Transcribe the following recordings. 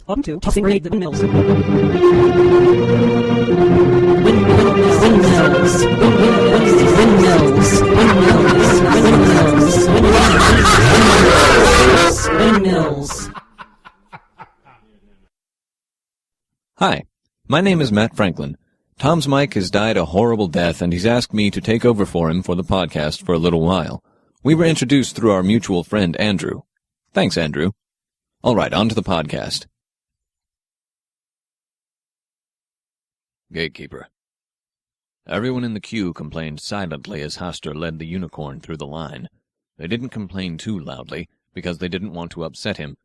Welcome to Tossing Grenade the Windmills. Windmills. Hi, my name is Matt Franklin. Tom's mic has died a horrible death, and he's asked me to take over for him for the podcast for a little while. We were introduced through our mutual friend, Andrew. Thanks, Andrew. All right, on to the podcast. Gatekeeper. Everyone in the queue complained silently as Hastur led the unicorn through the line. They didn't complain too loudly, because they didn't want to upset him.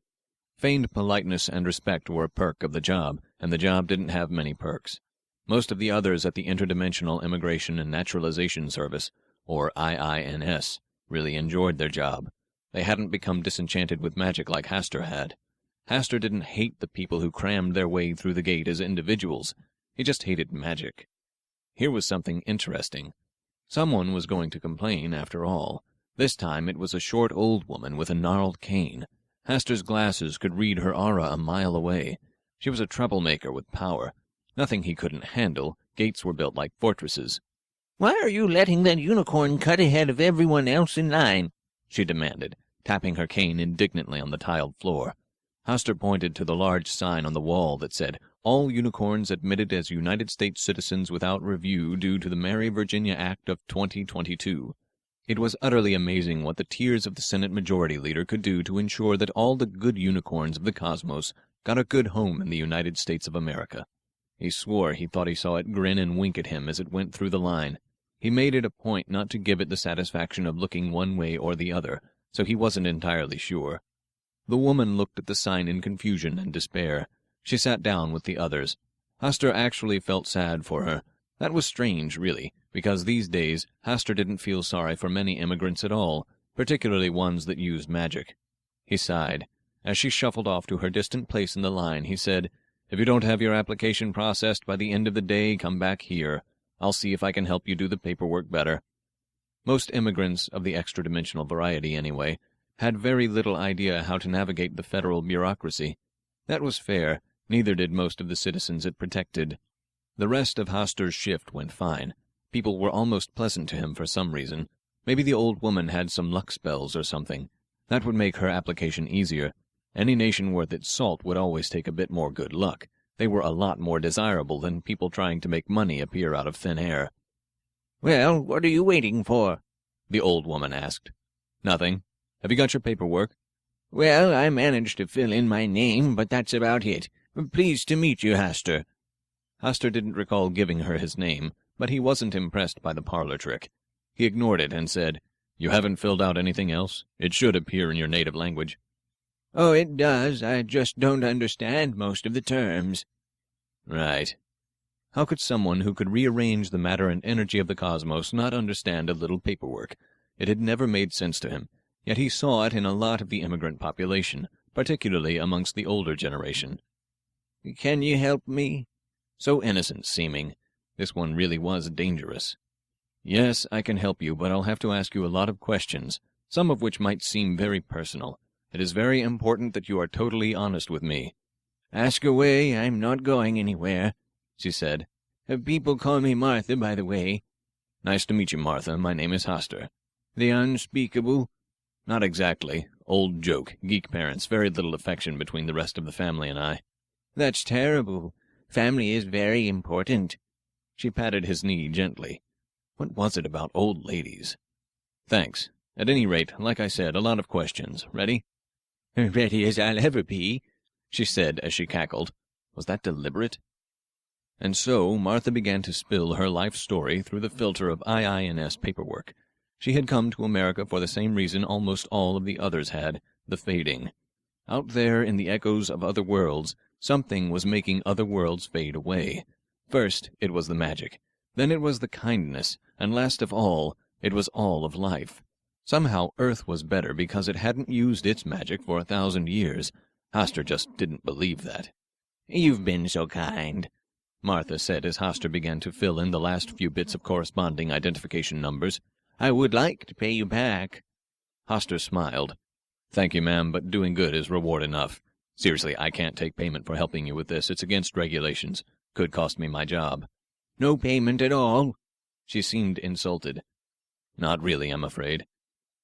Feigned politeness and respect were a perk of the job, and the job didn't have many perks. Most of the others at the Interdimensional Immigration and Naturalization Service, or IINS, really enjoyed their job. They hadn't become disenchanted with magic like Hastur had. Hastur didn't hate the people who crammed their way through the gate as individuals. He just hated magic. Here was something interesting. Someone was going to complain, after all. This time it was a short old woman with a gnarled cane. Hastur's glasses could read her aura a mile away. She was a troublemaker with power. Nothing he couldn't handle. Gates were built like fortresses. "Why are you letting that unicorn cut ahead of everyone else in line?" she demanded, tapping her cane indignantly on the tiled floor. Hastur pointed to the large sign on the wall that said, "All unicorns admitted as United States citizens without review due to the Mary Virginia Act of 2022. It was utterly amazing what the tears of the Senate Majority Leader could do to ensure that all the good unicorns of the cosmos got a good home in the United States of America. He swore he thought he saw it grin and wink at him as it went through the line. He made it a point not to give it the satisfaction of looking one way or the other, so he wasn't entirely sure. The woman looked at the sign in confusion and despair. She sat down with the others. Hastur actually felt sad for her. That was strange, really, because these days Hastur didn't feel sorry for many immigrants at all, particularly ones that used magic. He sighed. As she shuffled off to her distant place in the line, he said, "If you don't have your application processed by the end of the day, come back here. I'll see if I can help you do the paperwork better." Most immigrants, of the extra-dimensional variety anyway, had very little idea how to navigate the federal bureaucracy. That was fair. Neither did most of the citizens it protected. The rest of Hastur's shift went fine. People were almost pleasant to him for some reason. Maybe the old woman had some luck spells or something. That would make her application easier. Any nation worth its salt would always take a bit more good luck. They were a lot more desirable than people trying to make money appear out of thin air. "Well, what are you waiting for?" the old woman asked. "Nothing. Have you got your paperwork?" "Well, I managed to fill in my name, but that's about it. Pleased to meet you, Hastur." Hastur didn't recall giving her his name, but he wasn't impressed by the parlor trick. He ignored it and said, "You haven't filled out anything else? It should appear in your native language." "Oh, it does. I just don't understand most of the terms." "Right. How could someone who could rearrange the matter and energy of the cosmos not understand a little paperwork? It had never made sense to him, yet he saw it in a lot of the immigrant population, particularly amongst the older generation. "Can you help me?" So innocent seeming. This one really was dangerous. "Yes, I can help you, but I'll have to ask you a lot of questions, some of which might seem very personal. It is very important that you are totally honest with me." "Ask away. I'm not going anywhere," she said. "People call me Martha, by the way." "Nice to meet you, Martha. My name is Hastur." "The unspeakable?" "Not exactly. Old joke. Geek parents. Very little affection between the rest of the family and I." "That's terrible. Family is very important." She patted his knee gently. What was it about old ladies? "Thanks. At any rate, like I said, a lot of questions. Ready?" "Ready as I'll ever be," she said as she cackled. Was that deliberate? And so Martha began to spill her life story through the filter of IINS paperwork. She had come to America for the same reason almost all of the others had, the fading. Out there in the echoes of other worlds, something was making other worlds fade away. First, it was the magic. Then it was the kindness. And last of all, it was all of life. Somehow Earth was better because it hadn't used its magic for 1,000 years. Hastur just didn't believe that. "You've been so kind," Martha said as Hastur began to fill in the last few bits of corresponding identification numbers. "I would like to pay you back." Hastur smiled. "Thank you, ma'am, but doing good is reward enough. Seriously, I can't take payment for helping you with this. It's against regulations. Could cost me my job." "No payment at all?" She seemed insulted. "Not really, I'm afraid."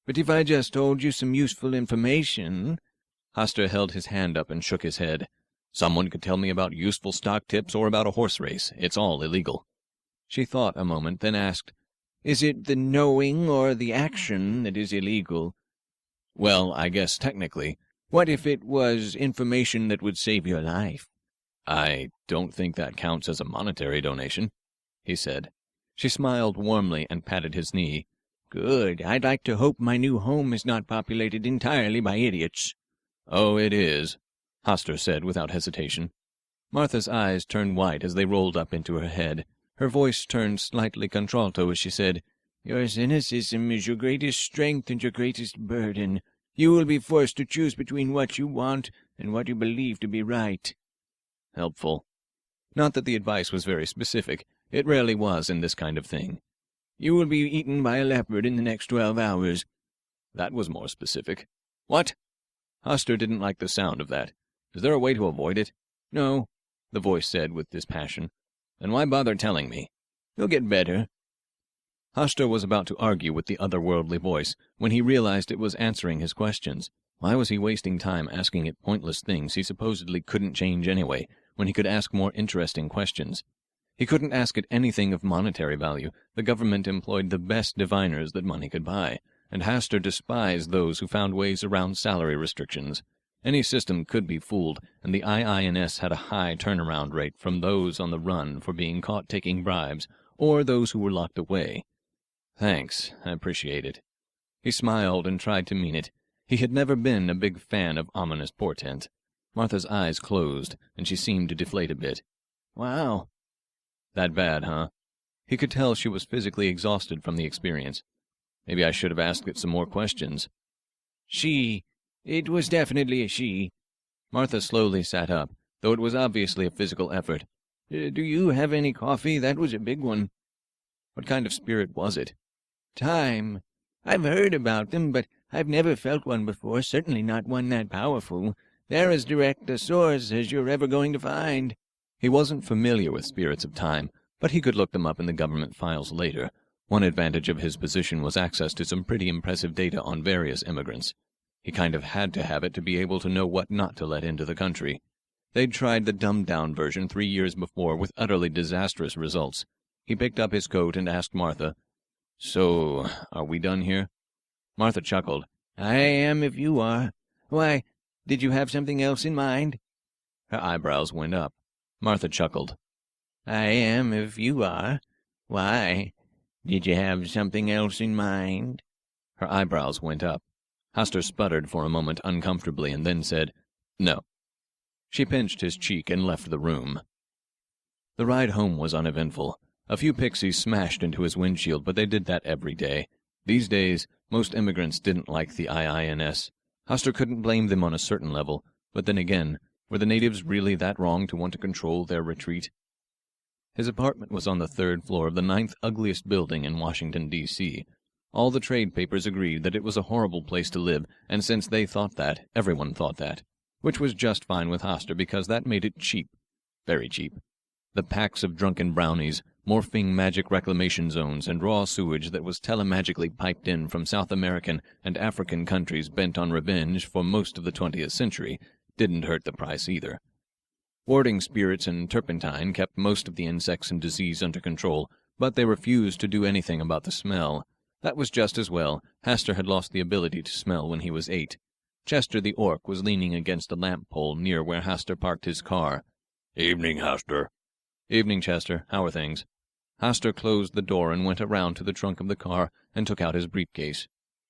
"But if I just told you some useful information—" Hastur held his hand up and shook his head. "Someone could tell me about useful stock tips or about a horse race. It's all illegal." She thought a moment, then asked, "Is it the knowing or the action that is illegal?" "Well, I guess technically." "What if it was information that would save your life?" "I don't think that counts as a monetary donation," he said. She smiled warmly and patted his knee. "Good. I'd like to hope my new home is not populated entirely by idiots." "Oh, it is," Hastur said without hesitation. Martha's eyes turned white as they rolled up into her head. Her voice turned slightly contralto as she said, "Your cynicism is your greatest strength and your greatest burden. You will be forced to choose between what you want and what you believe to be right." Helpful. Not that the advice was very specific. It rarely was in this kind of thing. "You will be eaten by a leopard in the next 12 hours. That was more specific. What? Hastur didn't like the sound of that. Is there a way to avoid it? "No," the voice said with dispassion. Then why bother telling me? "You'll get better." Hastur was about to argue with the otherworldly voice when he realized it was answering his questions. Why was he wasting time asking it pointless things he supposedly couldn't change anyway, when he could ask more interesting questions? He couldn't ask it anything of monetary value. The government employed the best diviners that money could buy, and Hastur despised those who found ways around salary restrictions. Any system could be fooled, and the IINS had a high turnaround rate from those on the run for being caught taking bribes, or those who were locked away. "Thanks, I appreciate it." He smiled and tried to mean it. He had never been a big fan of ominous portent. Martha's eyes closed, and she seemed to deflate a bit. "Wow." "That bad, huh?" He could tell she was physically exhausted from the experience. Maybe I should have asked it some more questions. "She. It was definitely a she." Martha slowly sat up, though it was obviously a physical effort. "Do you have any coffee? That was a big one." What kind of spirit was it? "Time. I've heard about them, but I've never felt one before, certainly not one that powerful. They're as direct a source as you're ever going to find." He wasn't familiar with spirits of time, but he could look them up in the government files later. One advantage of his position was access to some pretty impressive data on various immigrants. He kind of had to have it to be able to know what not to let into the country. They'd tried the dumbed-down version 3 years before with utterly disastrous results. He picked up his coat and asked Martha, "So, are we done here?" Martha chuckled. "I am if you are. Why, did you have something else in mind?" Her eyebrows went up. Martha chuckled. "I am if you are. Why, did you have something else in mind?" Her eyebrows went up. Hastur sputtered for a moment uncomfortably and then said, "No." She pinched his cheek and left the room. The ride home was uneventful. A few pixies smashed into his windshield, but they did that every day. These days, most immigrants didn't like the IINS. Hastur couldn't blame them on a certain level, but then again, were the natives really that wrong to want to control their retreat? His apartment was on the 3rd floor of the 9th ugliest building in Washington, D.C. All the trade papers agreed that it was a horrible place to live, and since they thought that, everyone thought that, which was just fine with Hastur because that made it cheap. Very cheap. The packs of drunken brownies, morphing magic reclamation zones, and raw sewage that was telemagically piped in from South American and African countries bent on revenge for most of the 20th century didn't hurt the price either. Warding spirits and turpentine kept most of the insects and disease under control, but they refused to do anything about the smell. That was just as well. Hastur had lost the ability to smell when he was 8. Chester the orc was leaning against a lamp pole near where Hastur parked his car. "Evening, Hastur." "Evening, Chester. How are things?" Hastur closed the door and went around to the trunk of the car and took out his briefcase.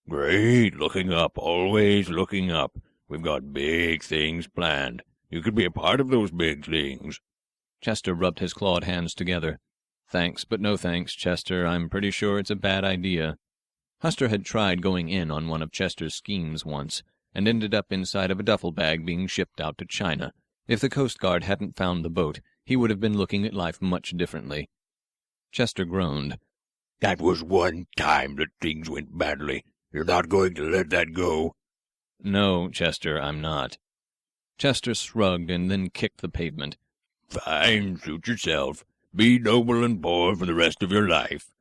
"Great. Looking up. Always looking up. We've got big things planned. You could be a part of those big things." Chester rubbed his clawed hands together. "Thanks, but no thanks, Chester. I'm pretty sure it's a bad idea." Hastur had tried going in on one of Chester's schemes once, and ended up inside of a duffel bag being shipped out to China. If the Coast Guard hadn't found the boat, he would have been looking at life much differently. Chester groaned. "That was one time that things went badly. You're not going to let that go?" "No, Chester, I'm not." Chester shrugged and then kicked the pavement. Fine, suit yourself. Be noble and poor for the rest of your life.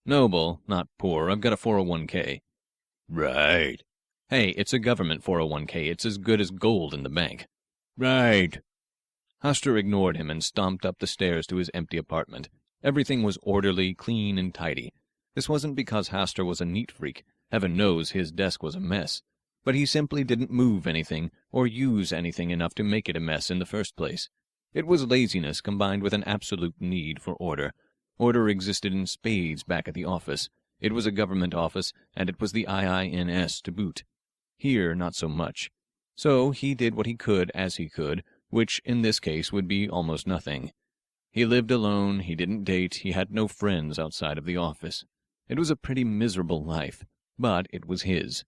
Noble, not poor. I've got a 401k. Right. Hey, it's a government 401k. It's as good as gold in the bank. Right. Hastur ignored him and stomped up the stairs to his empty apartment. Everything was orderly, clean, and tidy. This wasn't because Hastur was a neat freak. Heaven knows his desk was a mess. But he simply didn't move anything or use anything enough to make it a mess in the first place. It was laziness combined with an absolute need for order. Order existed in spades back at the office. It was a government office, and it was the IINS to boot. Here, not so much. So he did what he could as he could, which in this case would be almost nothing. He lived alone, he didn't date, he had no friends outside of the office. It was a pretty miserable life, but it was his.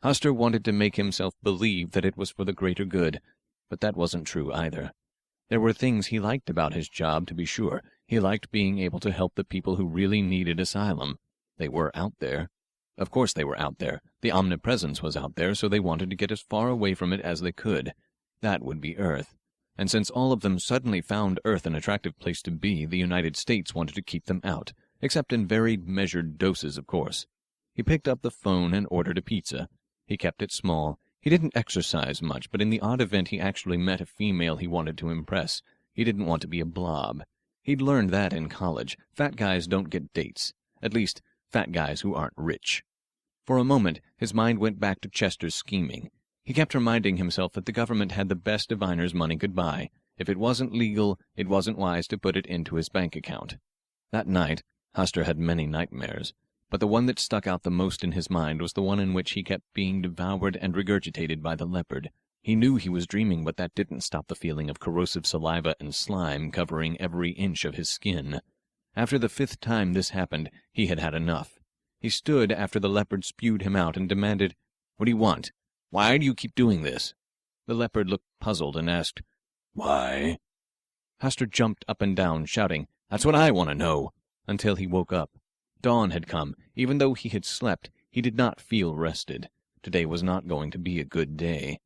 Hastur wanted to make himself believe that it was for the greater good, but that wasn't true either. There were things he liked about his job, to be sure. He liked being able to help the people who really needed asylum. They were out there. Of course they were out there. The omnipresence was out there, so they wanted to get as far away from it as they could. That would be Earth. And since all of them suddenly found Earth an attractive place to be, the United States wanted to keep them out, except in very measured doses, of course. He picked up the phone and ordered a pizza. He kept it small. He didn't exercise much, but in the odd event he actually met a female he wanted to impress. He didn't want to be a blob. He'd learned that in college. Fat guys don't get dates. At least, fat guys who aren't rich. For a moment, his mind went back to Chester's scheming. He kept reminding himself that the government had the best diviner's money could buy. If it wasn't legal, it wasn't wise to put it into his bank account. That night, Hastur had many nightmares, but the one that stuck out the most in his mind was the one in which he kept being devoured and regurgitated by the leopard. He knew he was dreaming, but that didn't stop the feeling of corrosive saliva and slime covering every inch of his skin. After the 5th time this happened, he had had enough. He stood after the leopard spewed him out and demanded, "What do you want? Why do you keep doing this?" The leopard looked puzzled and asked, "Why?" Hastur jumped up and down, shouting, "That's what I want to know," until he woke up. Dawn had come. Even though he had slept, he did not feel rested. Today was not going to be a good day.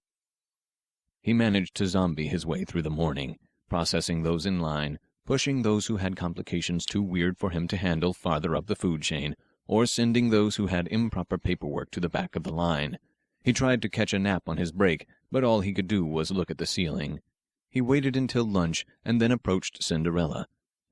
He managed to zombie his way through the morning, processing those in line, pushing those who had complications too weird for him to handle farther up the food chain, or sending those who had improper paperwork to the back of the line. He tried to catch a nap on his break, but all he could do was look at the ceiling. He waited until lunch and then approached Cinderella.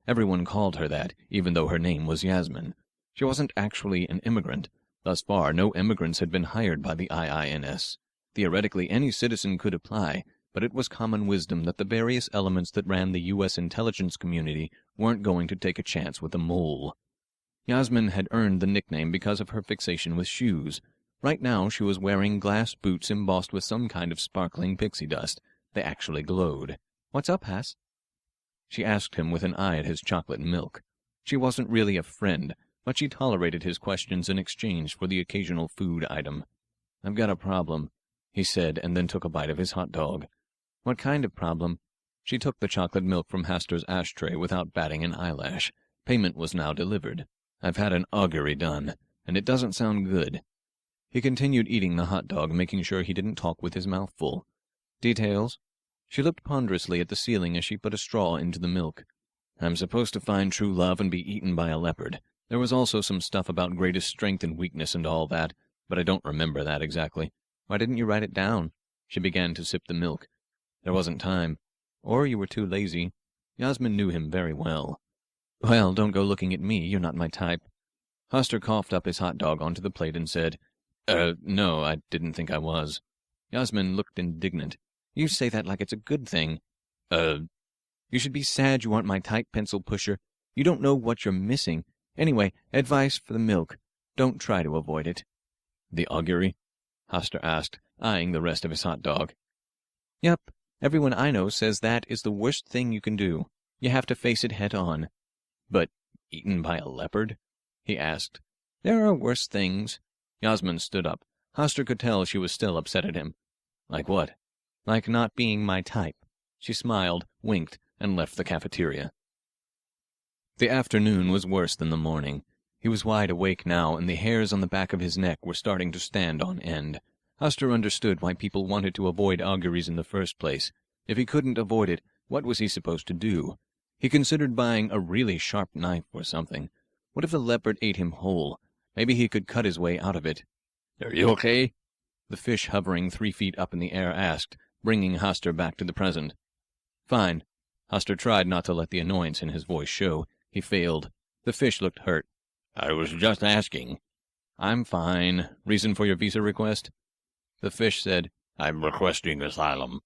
Everyone called her that, even though her name was Yasmin. She wasn't actually an immigrant. Thus far, no immigrants had been hired by the IINS. Theoretically, any citizen could apply, but it was common wisdom that the various elements that ran the U.S. intelligence community weren't going to take a chance with a mole. Yasmin had earned the nickname because of her fixation with shoes. Right now, she was wearing glass boots embossed with some kind of sparkling pixie dust. They actually glowed. "What's up, Has?" She asked him with an eye at his chocolate milk. She wasn't really a friend, but she tolerated his questions in exchange for the occasional food item. "I've got a problem," he said, and then took a bite of his hot dog. "What kind of problem?" She took the chocolate milk from Hastur's ashtray without batting an eyelash. Payment was now delivered. "I've had an augury done, and it doesn't sound good." He continued eating the hot dog, making sure he didn't talk with his mouth full. "Details?" She looked ponderously at the ceiling as she put a straw into the milk. "I'm supposed to find true love and be eaten by a leopard. There was also some stuff about greatest strength and weakness and all that, but I don't remember that exactly. Why didn't you write it down?" She began to sip the milk. "There wasn't time. Or you were too lazy." Yasmin knew him very well. "Well, don't go looking at me. You're not my type." Hastur coughed up his hot dog onto the plate and said, No, I didn't think I was." Yasmin looked indignant. "You say that like it's a good thing." You should be sad you aren't my type, pencil pusher. You don't know what you're missing. Anyway, advice for the milk. Don't try to avoid it." "The augury?" Hastur asked, eyeing the rest of his hot dog. "Yep. Everyone I know says that is the worst thing you can do. You have to face it head on." "But eaten by a leopard?" he asked. "There are worse things." Yasmin stood up. Hastur could tell she was still upset at him. "Like what?" "Like not being my type." She smiled, winked, and left the cafeteria. The afternoon was worse than the morning. He was wide awake now, and the hairs on the back of his neck were starting to stand on end. Hastur understood why people wanted to avoid auguries in the first place. If he couldn't avoid it, what was he supposed to do? He considered buying a really sharp knife or something. What if the leopard ate him whole? Maybe he could cut his way out of it. Are you okay? The fish hovering 3 feet up in the air asked, bringing Hastur back to the present. Fine. Hastur tried not to let the annoyance in his voice show. He failed. The fish looked hurt. I was just asking. I'm fine. Reason for your visa request? The fish said, I'm requesting asylum.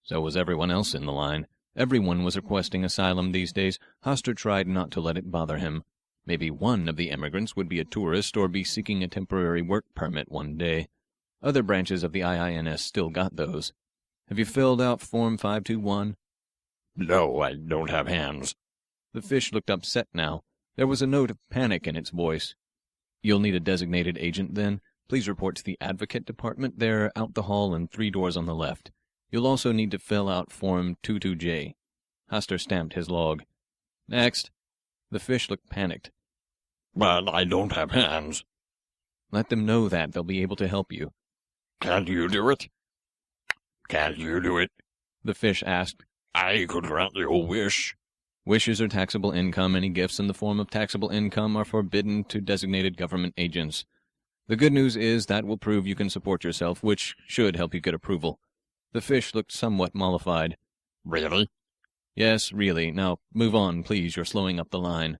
So was everyone else in the line. Everyone was requesting asylum these days. Hastur tried not to let it bother him. Maybe one of the immigrants would be a tourist or be seeking a temporary work permit one day. Other branches of the IINS still got those. Have you filled out Form 521? No, I don't have hands. The fish looked upset now. There was a note of panic in its voice. You'll need a designated agent then. Please report to the Advocate Department. They're out the hall and 3 doors on the left. You'll also need to fill out Form 22J. Hastur stamped his log. Next. The fish looked panicked. But I don't have hands. Let them know that. They'll be able to help you. Can't you do it? Can't you do it? The fish asked. I could grant you a wish. Wishes are taxable income. Any gifts in the form of taxable income are forbidden to designated government agents. The good news is that will prove you can support yourself, which should help you get approval. The fish looked somewhat mollified. Really? Yes, really. Now, move on, please. You're slowing up the line.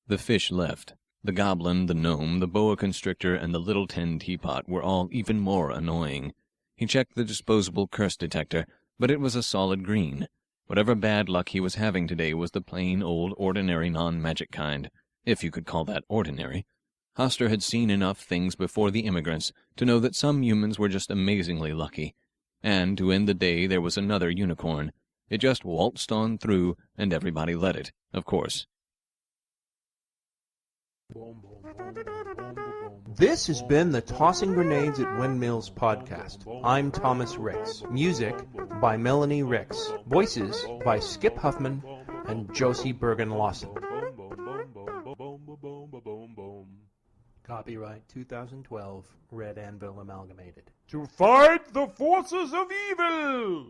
The fish left. The goblin, the gnome, the boa constrictor, and the little tin teapot were all even more annoying. He checked the disposable curse detector, but it was a solid green. Whatever bad luck he was having today was the plain old ordinary non-magic kind, if you could call that ordinary. Hastur had seen enough things before the immigrants to know that some humans were just amazingly lucky. And to end the day there was another unicorn. It just waltzed on through, and everybody let it, of course. This has been the Tossing Grenades at Windmills podcast. I'm Thomas Ricks. Music by Melanie Ricks. Voices by Skip Huffman and Josie Bergen-Lawson. Copyright 2012, Red Anvil Amalgamated. To fight the forces of evil!